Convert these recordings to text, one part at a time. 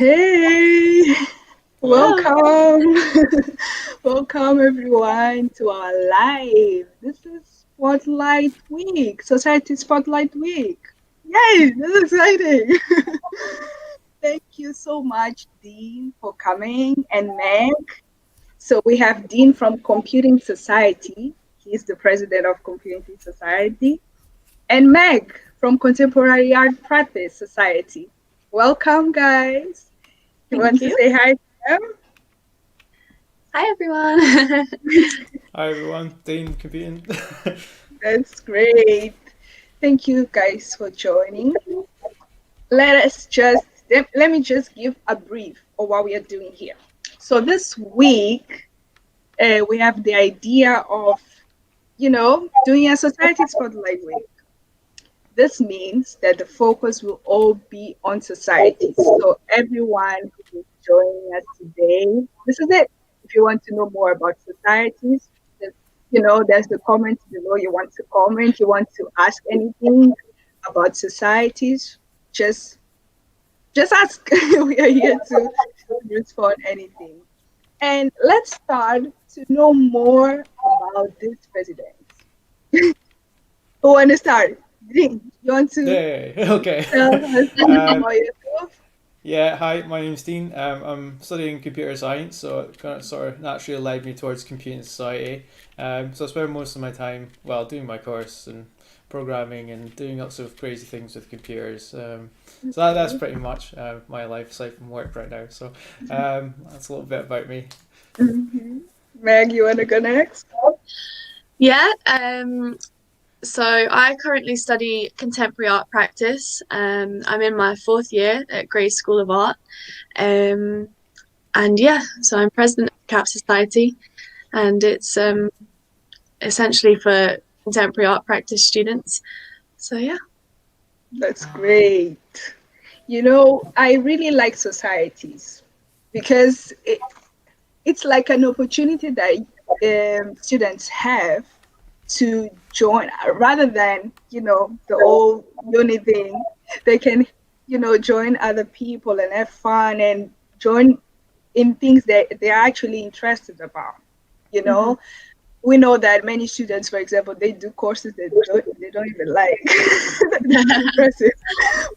Hey, Hello. welcome. Welcome everyone to our live. This is Spotlight Week, Society Spotlight Week. Yay, this is exciting. Thank you so much, Dean, for coming and Meg. So we have Dean from Computing Society. He's the president of Computing Society. And Meg from Contemporary Art Practice Society. Welcome, guys. You Thank want to you. say hi to them? Hi, everyone. Hi everyone, Dean computing. That's great. Thank you guys for joining. Let me just give a brief of what we are doing here. So this week we have the idea of doing a society spotlight week. This means that the focus will all be on society. So everyone who is joining us today, this is it. If you want to know more about societies, there's the comments below. You want to comment, you want to ask anything about societies, just ask. We are here to respond anything. And let's start to know more about this president. Who want to start? Ding, you want to Yay, okay. tell us something um, about yourself? yeah, hi, my name's Dean. I'm studying computer science, so it kind of sort of naturally led me towards computing society. So I spend most of my time, well, doing my course and programming and doing lots of crazy things with computers. So that's Okay. pretty much my life aside from work right now. So that's a little bit about me. Mhm. Meg, you want to go next? Yeah. So I currently study contemporary art practice. I'm in my fourth year at Grey School of Art. Um, and yeah, so I'm president of CAP Society, and it's essentially for contemporary art practice students. So yeah. That's great. I really like societies because it's like an opportunity that students have to join rather than, the old uni thing. They can, join other people and have fun and join in things that they're actually interested about. You Mhm. know, we know that many students, for example, they do courses that they don't even like. That's impressive.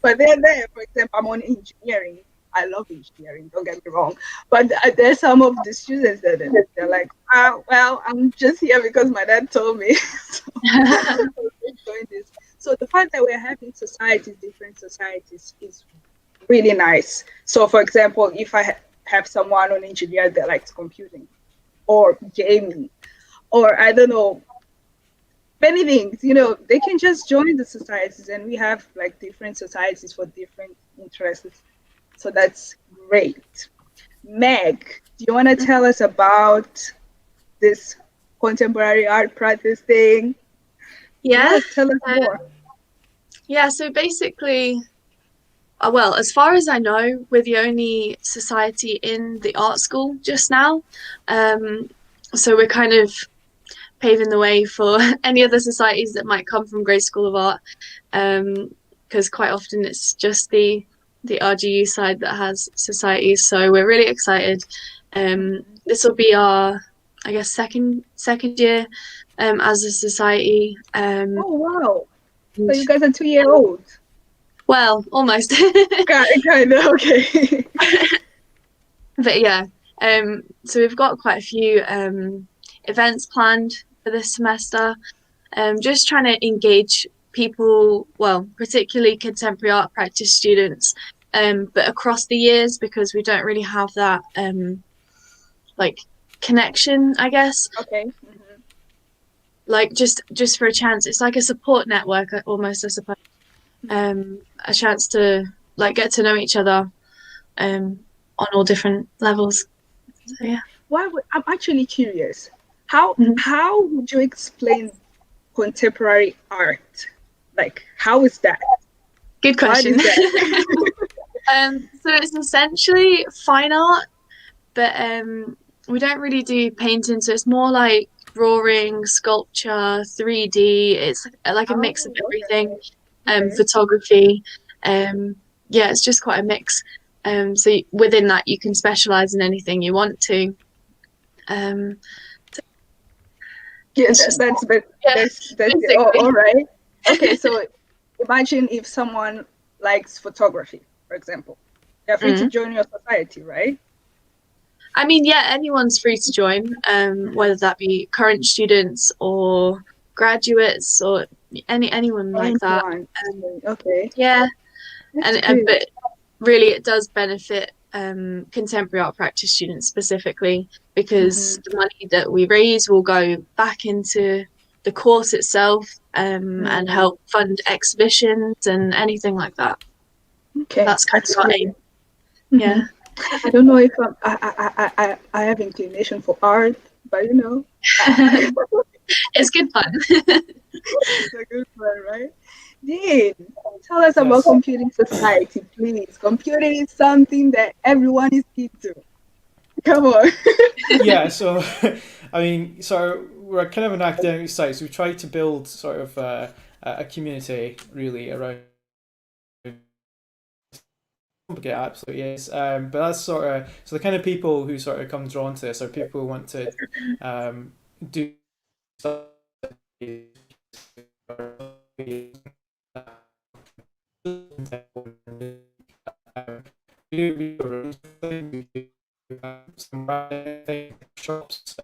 But they're there. For example, I'm on engineering. I love engineering. Don't get me wrong. But there's some of the students that they're like, well, I'm just here because my dad told me. So let's join this. So the fact that we're having societies, different societies, is really nice. So, for example, if I have someone on engineer that likes computing or gaming or I don't know, many things, they can just join the societies and we have like different societies for different interests. So that's great. Meg, do you want to tell us about this contemporary art practice thing? Yeah. Yes, tell us more. Yeah. So basically, well, as far as I know, we're the only society in the art school just now. Um, so we're kind of paving the way for any other societies that might come from Grey School of Art, because quite often it's just the RGU side that has societies. So we're really excited. This will be our, I guess, second year as a society. Oh, wow. So And, you guys are 2 year old. well, almost. Kind of, okay. But yeah, so we've got quite a few events planned for this semester. Just trying to engage people, well, particularly contemporary art practice students, but across the years because we don't really have that like connection, I guess. Okay. Like just for a chance, it's like a support network almost, I suppose. Mhm. A chance to like get to know each other on all different levels. So yeah. I'm actually curious. How Mhm. how would you explain contemporary art? Like, how is that? Good What question. is that? So it's essentially fine art, but we don't really do painting, so it's more like drawing, sculpture, 3D. It's like a mix of Oh, okay. everything. Okay. Photography. Um, yeah, it's just quite a mix. So within that, you can specialize in anything you want to. Um, Yeah, it's just, yeah, that's basically. all right. Okay, so imagine if someone likes photography, for example. They're free to Mm. join your society, right? I mean, yeah, anyone's free to join, whether that be current students or graduates or anyone like that. Anyone. Um, Okay, yeah, that's and good. but really, it does benefit contemporary art practice students specifically because Hmm. the money that we raise will go back into the course itself, and help fund exhibitions and anything like that. Okay, That's kind that's of our good. aim. Hmm. Yeah. I don't know if I have inclination for art, but It's good fun. it's a good one, right? Dean, tell us about Yes. computing society, please. Computing is something that everyone is into. Come on. Yeah, so I mean, so we're kind of an academic site, so we try to build sort of a community really around. Get absolutely is, but that's sort of so the kind of people who sort of come drawn to this are people who want to do stuff. Some shops,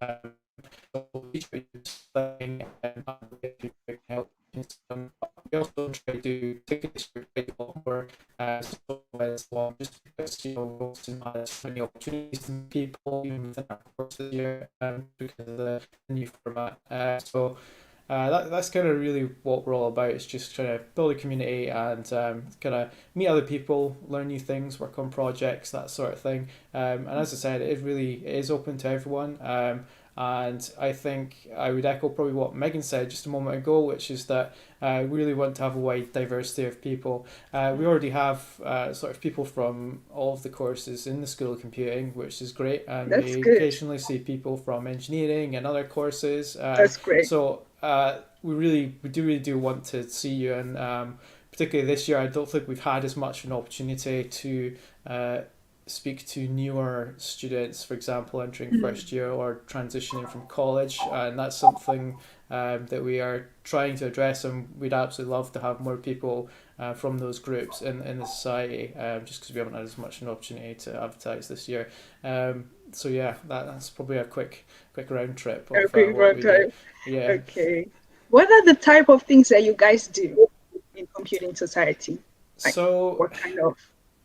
help. We also try to do tickets for a lot more so as well, just because Wilson has many opportunities and people even within our course this year because of the new format. That's kind of really what we're all about. It's just trying to build a community and kind of meet other people, learn new things, work on projects, that sort of thing. And as I said, it is open to everyone. And I think I would echo probably what Megan said just a moment ago, which is that we really want to have a wide diversity of people. We already have sort of people from all of the courses in the School of Computing, which is great, and That's we good. occasionally see people from engineering and other courses. That's great. So we do want to see you, and particularly this year, I don't think we've had as much of an opportunity to speak to newer students, for example, entering first year or transitioning from college, and that's something that we are trying to address, and we'd absolutely love to have more people from those groups in the society, just because we haven't had as much an opportunity to advertise this year. So yeah, that's probably a quick round trip of Okay, what right we do. time. Yeah. Okay. What are the type of things that you guys do in computing society? Like, So what kind of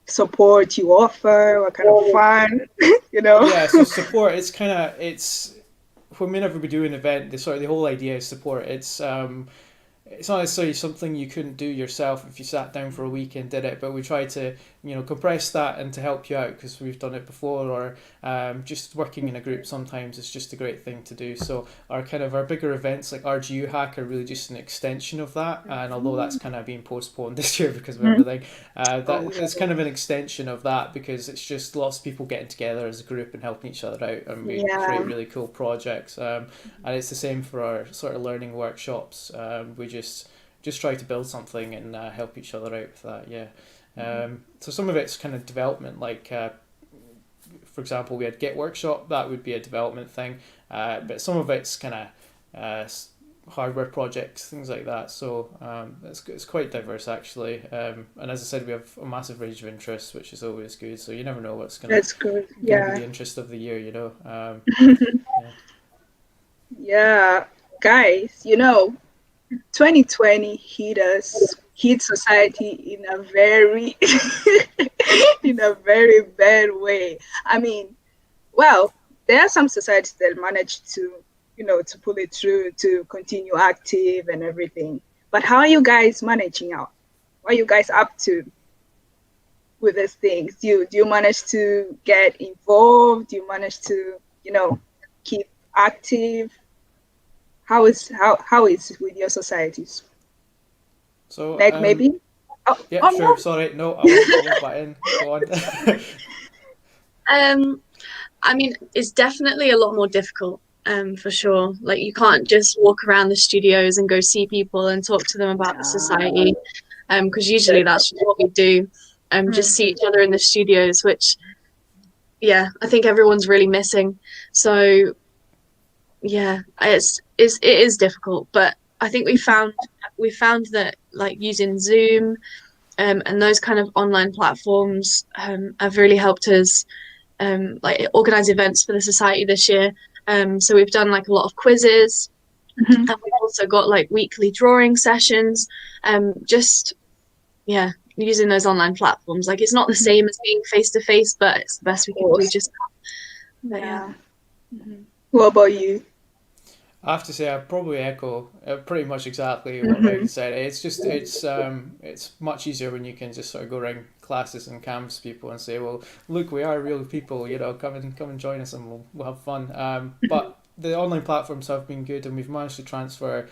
support you offer? What kind of fun? You know? yeah, so support. It's whenever we do an event, the whole idea is support. It's not necessarily something you couldn't do yourself if you sat down for a week and did it, but we try to compress that and to help you out because we've done it before, or just working in a group sometimes is just a great thing to do. So our bigger events like RGU Hack are really just an extension of that, and although that's kind of been postponed this year because of everything, that it's kind of an extension of that because it's just lots of people getting together as a group and helping each other out, and we create Yeah. really cool projects. And it's the same for our sort of learning workshops. We just try to build something and help each other out with that. Yeah. So some of it's kind of development, like for example, we had Git workshop. That would be a development thing, but some of it's kind of hardware projects, things like that. So it's quite diverse actually. And as I said, we have a massive range of interests, which is always good. So you never know what's That's good. gonna be Yeah. the interest of the year. Yeah. Yeah. Guys, 2020 hit society in a very in a very bad way. I mean, well, there are some societies that manage to pull it through, to continue active and everything. But how are you guys managing out? What are you guys up to with these things? Do you manage to get involved? Do you manage to, keep active? How is it with your societies? So Meg, maybe? Oh, yeah, oh sure. no. Sorry, no, I won't butt in. Go on. Um, I mean, it's definitely a lot more difficult, for sure. Like you can't just walk around the studios and go see people and talk to them about the Yeah, society, because usually that's just what we do. just see each other in the studios, which, yeah, I think everyone's really missing. So yeah, it is difficult, but I think we found that like using Zoom and those kind of online platforms have really helped us like organize events for the society this year. So we've done like a lot of quizzes, Mhm. and we've also got like weekly drawing sessions. Just yeah, using those online platforms. Like it's not the same as being face to face, but it's the best we can do just now. But yeah. Mhm. What about you? I have to say, I probably echo pretty much exactly what Megan said. It's much easier when you can just sort of go around classes and canvas people and say, well, look, we are real people, come and join us and we'll have fun. But the online platforms have been good, and we've managed to transfer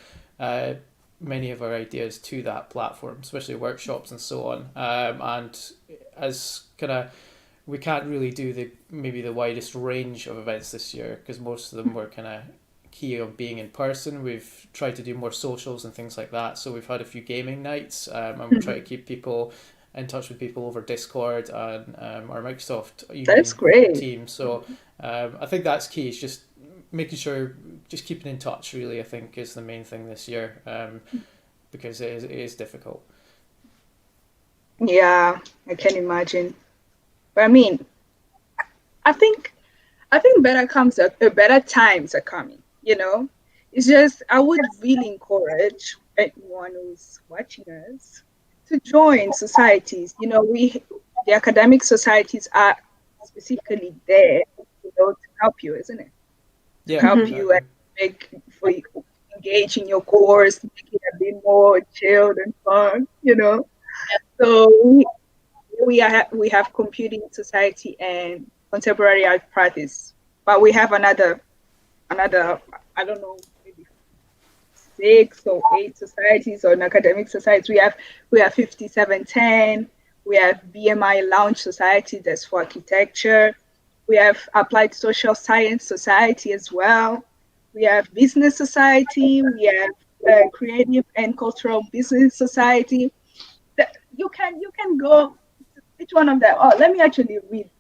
many of our ideas to that platform, especially workshops and so on. And as kind of we can't really do maybe the widest range of events this year because most of them were kind of key on being in person. We've tried to do more socials and things like that. So we've had a few gaming nights, and we try to keep people in touch with people over Discord and our Microsoft That's Union great. team. So I think that's key. It's just making sure, just keeping in touch. Really, I think is the main thing this year, because it is difficult. Yeah, I can imagine. But I mean, I think better times are coming, you know? It's just I would really encourage anyone who's watching us to join societies. The academic societies are specifically there, to help you, isn't it? To Yeah, help you exactly. and make for you to engage in your course, make it a bit more chilled and fun. So we have computing society and contemporary art practice, but we have another I don't know, maybe 6 or 8 societies or academic societies. We have 5710. We have BMI Lounge Society, that's for architecture. We have Applied Social Science Society as well. We have Business Society. We have Creative and Cultural Business Society. You can go to each one of them. Oh, let me actually read.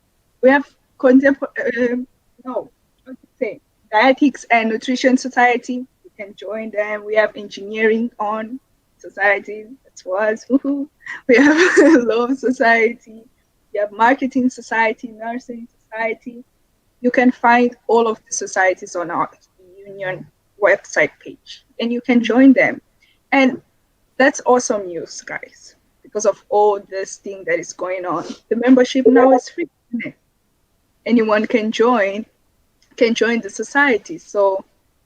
We have contemporary. No, what to say? Dietetics and Nutrition Society. You can join them. We have Engineering on Society. That's was. Woohoo. We have Love Society. We have Marketing Society, Nursing Society. You can find all of the societies on our union website page, and you can join them. And that's awesome news, guys. Because of all this thing that is going on, the membership now is free. Isn't it? Anyone can join the society. So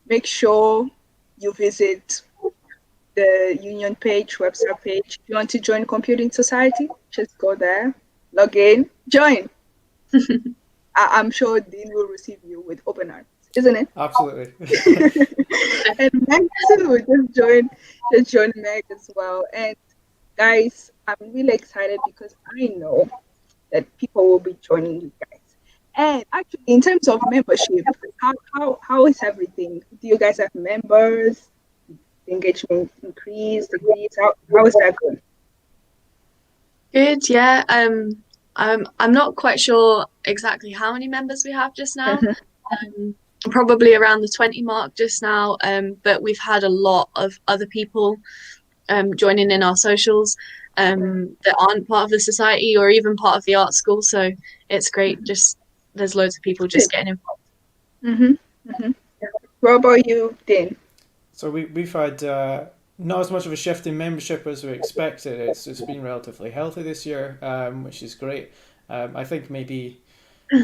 make sure you visit the union page, website page. If you want to join Computing Society, just go there, log in, join. I'm sure Dean will receive you with open arms, isn't it? Absolutely. And Meg too will just join Meg as well. And guys, I'm really excited because I know that people will be joining you guys. And actually, in terms of membership, how is everything? Do you guys have members? Engagement increase, decrease? How is that going? Good, yeah. I'm not quite sure exactly how many members we have just now. Probably around the 20 mark just now. But we've had a lot of other people joining in our socials that aren't part of the society or even part of the art school. So it's great. Just there's loads of people just getting involved. What about you, Dean? So we've had not as much of a shift in membership as we expected. It's been relatively healthy this year, which is great. I think maybe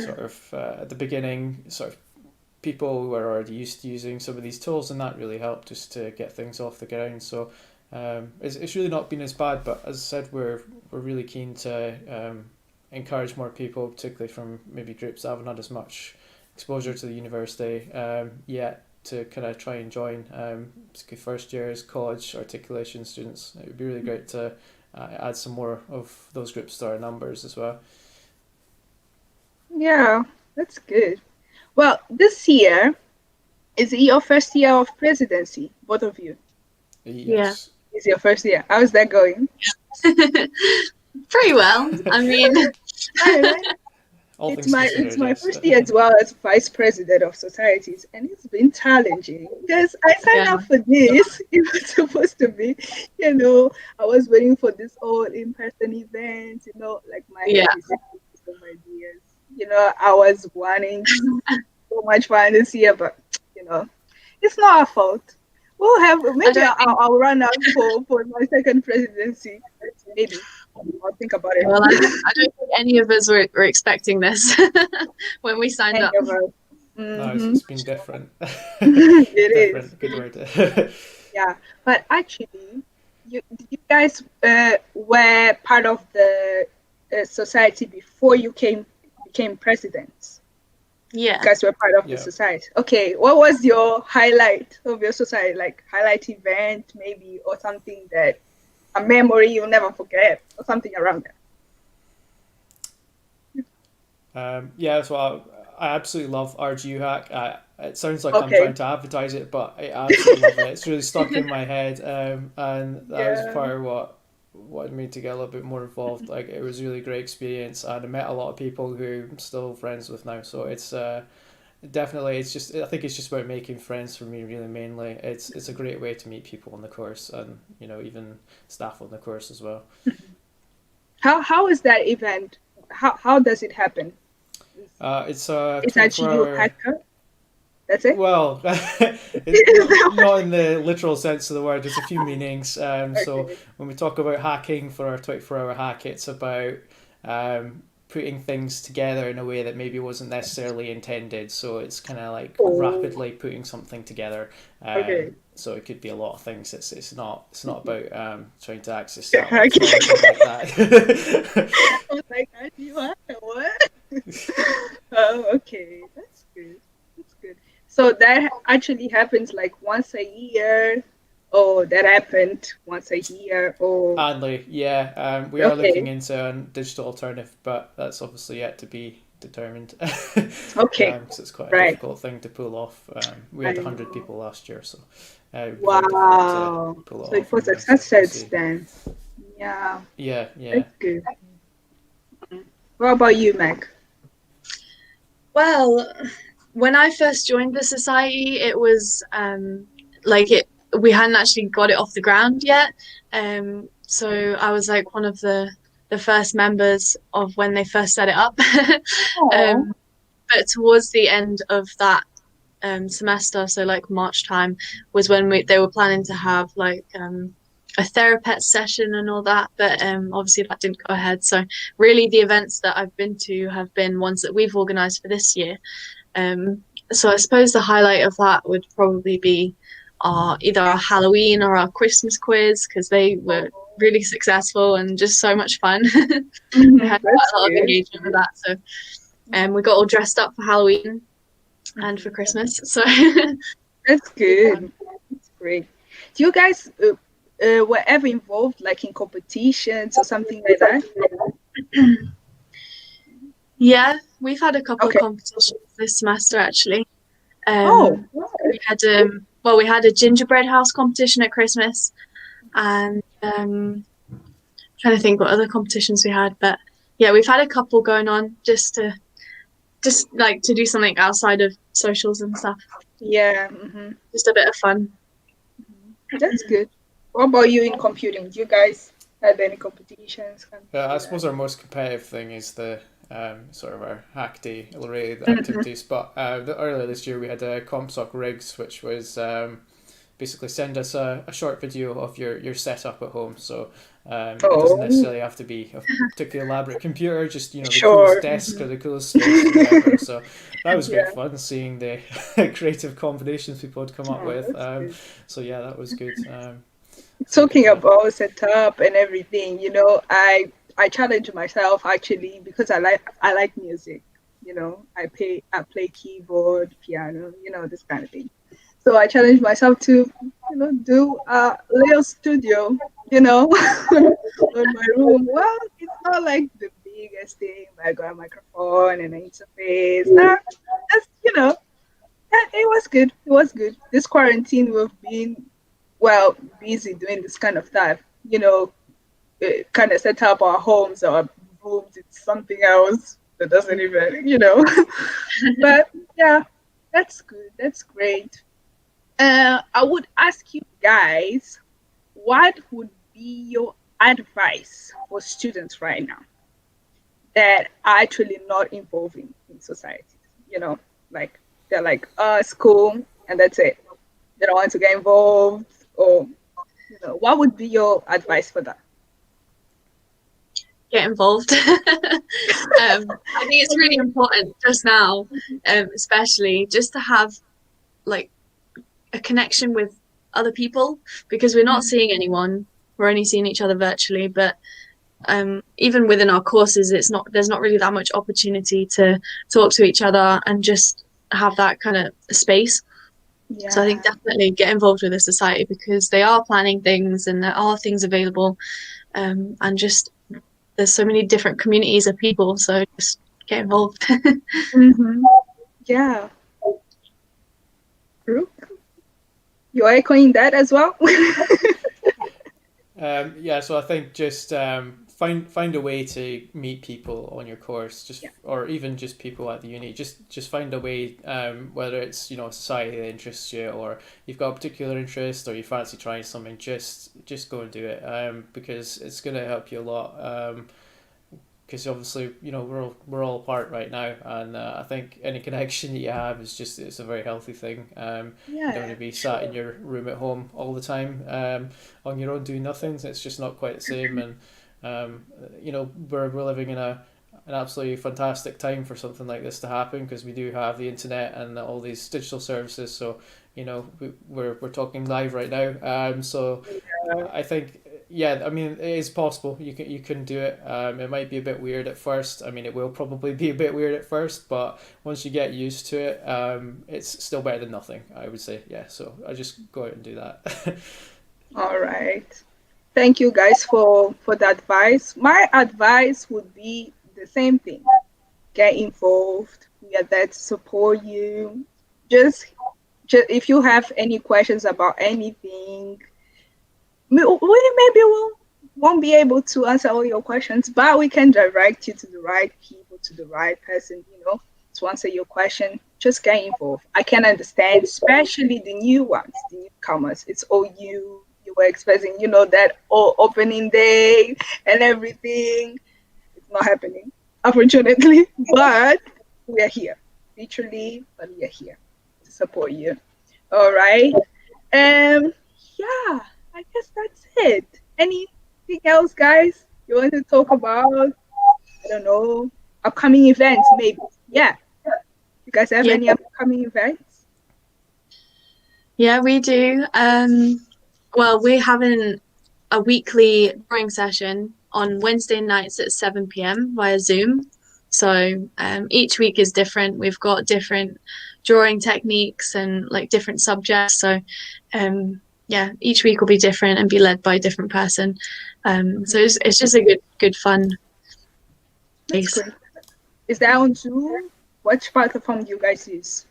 sort of at the beginning, sort of people were already used to using some of these tools, and that really helped us to get things off the ground. So it's really not been as bad. But as I said, we're really keen to encourage more people, particularly from maybe groups that haven't had as much exposure to the university yet, to kind of try and join first years, college articulation students. It would be really great to add some more of those groups to our numbers as well. Yeah, that's good. Well, this year, is it your first year of presidency, both of you? Yes. It's your first year. How's that going? Pretty well. I mean, All It's things it's considered, my yes. first year as well as vice president of societies, and it's been challenging because I signed yeah, up for this. It was supposed to be, I was waiting for this whole in-person event. Like my yeah. head is so my dears. I was wanting so much fun this year, but it's not our fault. We'll have I maybe don't think. I'll run out for my second presidency. Maybe I'll think about it. Well, I don't think any of us were expecting this when we signed Any up. of us. No, Hmm. it's been different. It is. Different, good word. Yeah, but actually, you guys were part of the society before you became presidents. You Yeah. guys were part of the Yeah. society. Okay, what was your highlight of your society? Like highlight event, maybe, or something that a memory you'll never forget, or something around that. Yeah, so I absolutely love RGU Hack. It sounds like I'm Okay. trying to advertise it, but I absolutely love it. It's really stuck in my head, and that was Yeah. part of what wanted me to get a little bit more involved. Like it was a really great experience, and I met a lot of people who I'm still friends with now. So it's definitely it's just I think it's just about making friends for me really mainly. It's a great way to meet people on the course, and even staff on the course as well. How is that event? How does it happen? It's a It's actually 24 you hour. hacker. That's it. Well, not in the literal sense of the word. There's a few meanings. So Okay. when we talk about hacking for our 24-hour hack, it's about putting things together in a way that maybe wasn't necessarily intended. So it's kind of like Oh, rapidly putting something together. okay. So it could be a lot of things. It's not about trying to access satellites or Hacking. anything like that. I was like, how do you hacker? What? Oh, okay. That's good. That's good. So that actually happens like once a year. Oh, that happened once a year. Oh, Adley, yeah, we are looking okay. into a digital alternative, but that's obviously yet to be determined Okay. because it's quite a Right. difficult thing to pull off. We I had 100 know. people last year, so it would be very difficult to Wow. pull it So it off was a anyway. So we'll success see. then. Yeah, Yeah, yeah. that's good. What about you, Meg? Well, when I first joined the society, it was like it we hadn't actually got it off the ground yet. So I was like one of the first members of when they first set it up. Oh, um, but towards the end of that semester, so like March time, was when they were planning to have like a therapet session and all that, but obviously that didn't go ahead. So really, the events that I've been to have been ones that we've organised for this year. So I suppose the highlight of that would probably be either our Halloween or our Christmas quiz because they were really successful and just so much fun. We had quite that's a lot of good. engagement with that. So we got all dressed up for Halloween and for Christmas. So That's really fun. good. That's great. Do you guys were ever involved like in competitions or something like that? Yeah, we've had a couple of Okay. competitions this semester actually. Oh, We had we had a gingerbread house competition at Christmas, and trying to think what other competitions we had, but yeah, we've had a couple going on just like to do something outside of socials and stuff. yeah. Just a bit of fun. That's good. What about you in computing? Do you guys have any competitions? Something I like that? suppose our most competitive thing is the sort of our hack day related Mhm. activities. But earlier this year we had a ComSoc rigs, which was basically send us a short video of your setup at home. So it doesn't Oh, necessarily have to be a particularly elaborate computer, just the coolest sure. desk or the coolest space or whatever. So that was great Yeah. fun seeing the creative combinations people had come up Oh, with. that's good. So yeah, that was good. So good Talking to about setup and everything, I challenge myself actually because I like music. I play keyboard, piano, this kind of thing. So I challenge myself to, do a little studio, on my room. Well, it's not like the biggest thing. But I got a microphone and an interface. Just, it was good. It was good. This quarantine, we've been, well, busy doing this kind of stuff, kind of set up our homes or rooms. It's something else that doesn't even, But yeah, that's good. That's great. I would ask you guys, what would be your advice for students right now that are actually not involving in society? Like they're like, school, and that's it. They don't want to get involved, or what would be your advice for that? Get involved. I think it's really important just now, especially just to have like a connection with other people, because we're not seeing anyone. We're only seeing each other virtually, but even within our courses, there's not really that much opportunity to talk to each other and just have that kind of space. Yeah. So I think definitely get involved with the society, because they are planning things and there are things available, and just there's so many different communities of people, so just get involved. Mm-hmm. Yeah. Brooke, you're echoing that as well? Yeah, so I think just find a way to meet people on your course, or even just people at the uni. Just find a way, whether it's a society that interests you, or you've got a particular interest, or you fancy trying something. Just go and do it, because it's going to help you a lot. Because obviously, we're all apart right now, and I think any connection that you have it's a very healthy thing. You don't want to be sat in your room at home all the time, on your own doing nothing. It's just not quite the same, and we're living in an absolutely fantastic time for something like this to happen, because we do have the internet and all these digital services. So we're talking live right now. So I think, yeah, I mean, it is possible. You can do it. It might be a bit weird at first. I mean, it will probably be a bit weird at first, but once you get used to it, it's still better than nothing, I would say. Yeah, so I just go out and do that. All right. Thank you guys for the advice. My advice would be the same thing. Get involved. We are there to support you. Just if you have any questions about anything, we maybe won't be able to answer all your questions, but we can direct you to the right people, to the right person, to answer your question. Just get involved. I can understand, especially the new ones, the newcomers. It's all you were expecting, that opening day and everything. It's not happening, unfortunately, but we are here, literally, but we are here to support you. All right. Yeah, I guess that's it. Anything else, guys, you want to talk about? I don't know. Upcoming events, maybe. Yeah. You guys have any upcoming events? Yeah, we do. Well, we're having a weekly drawing session on Wednesday nights at 7 p.m. via Zoom. So each week is different. We've got different drawing techniques and like different subjects. So yeah, each week will be different and be led by a different person. So it's just a good fun place. Is that on Zoom? Which platform do you guys use?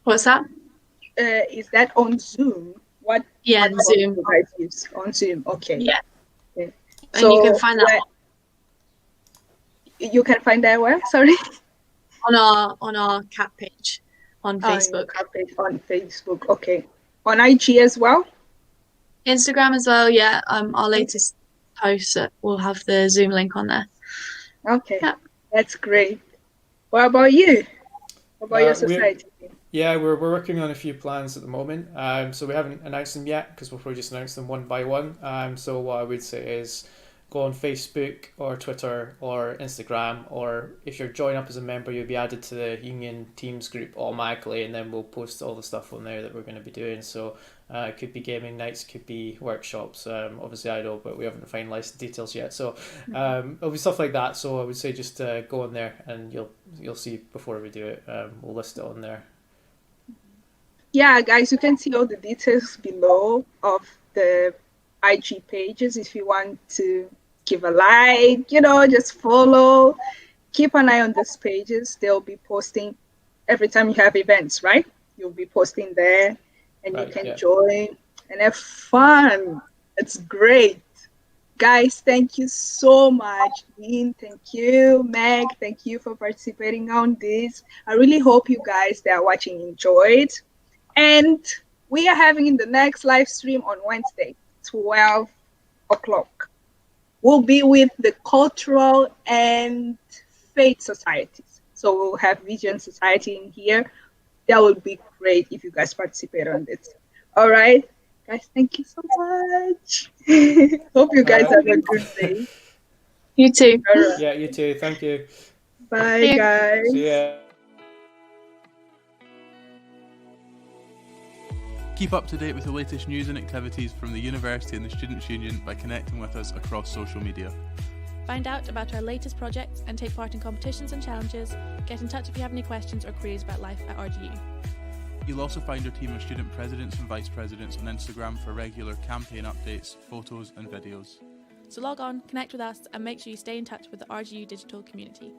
What's that? Is that on Zoom? What Zoom. You guys use on Zoom? Okay. Yeah. Okay. And so you can find that. You can find that where? Sorry. On our CAP page on Facebook. CAP page on Facebook. Okay. On IG as well. Instagram as well. Yeah. Our latest post will have the Zoom link on there. Okay. Yeah. That's great. What about you? What about your society? Yeah, we're working on a few plans at the moment. So we haven't announced them yet, because we'll probably just announce them one by one. So what I would say is go on Facebook or Twitter or Instagram, or if you're joining up as a member, you'll be added to the Union Teams group automatically, and then we'll post all the stuff on there that we're going to be doing. So it could be gaming nights, could be workshops. Obviously I know, but we haven't finalized the details yet. So it'll be stuff like that. So I would say just go on there, and you'll see before we do it. We'll list it on there. Yeah, guys, you can see all the details below of the IG pages if you want to give a like, just follow. Keep an eye on these pages. They'll be posting every time you have events, right? You'll be posting there, and you can join and have fun. It's great. Guys, thank you so much. Dean, thank you. Meg, thank you for participating on this. I really hope you guys that are watching enjoyed. And we are having the next live stream on Wednesday, 12 o'clock. We'll be with the cultural and faith societies. So we'll have Vision Society in here. That would be great if you guys participate on this. All right. Guys, thank you so much. Hope you guys have a good day. You too. All right. Yeah, you too. Thank you. Bye, See you. guys. See ya. Keep up to date with the latest news and activities from the University and the Students' Union by connecting with us across social media. Find out about our latest projects and take part in competitions and challenges. Get in touch if you have any questions or queries about life at RGU. You'll also find our team of student presidents and vice presidents on Instagram for regular campaign updates, photos and videos. So log on, connect with us, and make sure you stay in touch with the RGU digital community.